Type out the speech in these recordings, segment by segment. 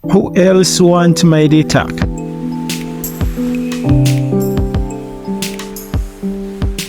Who else wants my data?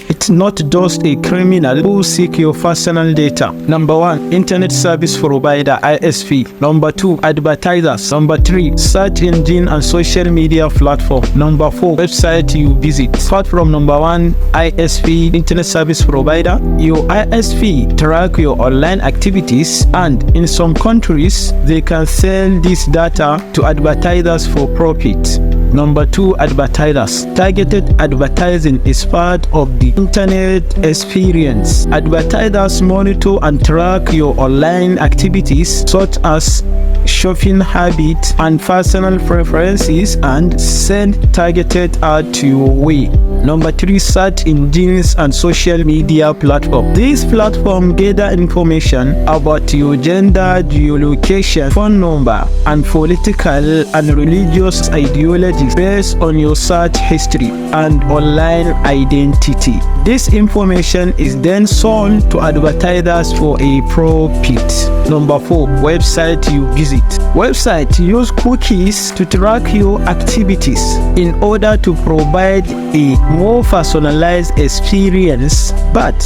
It's not just a criminal who seek your personal data. Number 1, Internet Service Provider (ISP). Number 2, advertisers. Number 3, search engine and social media platform. Number 4, website you visit. Apart from number 1, ISP, Internet Service Provider, your ISP track your online activities, and in some countries, they can sell this data to advertisers for profit. Number 2, advertisers. Targeted advertising is part of the internet experience. Advertisers monitor and track your online activities such as shopping habits and personal preferences and send targeted ads your way. Number 3, search engines and social media platforms. These platforms gather information about your gender, geolocation, phone number, and political and religious ideologies based on your search history and online identity. This information is then sold to advertisers for a profit. Number 4, website you visit. Websites use cookies to track your activities in order to provide a more personalized experience, but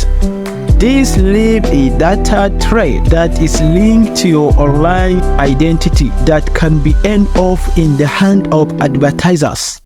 these leave a data trail that is linked to your online identity that can be end off in the hand of advertisers.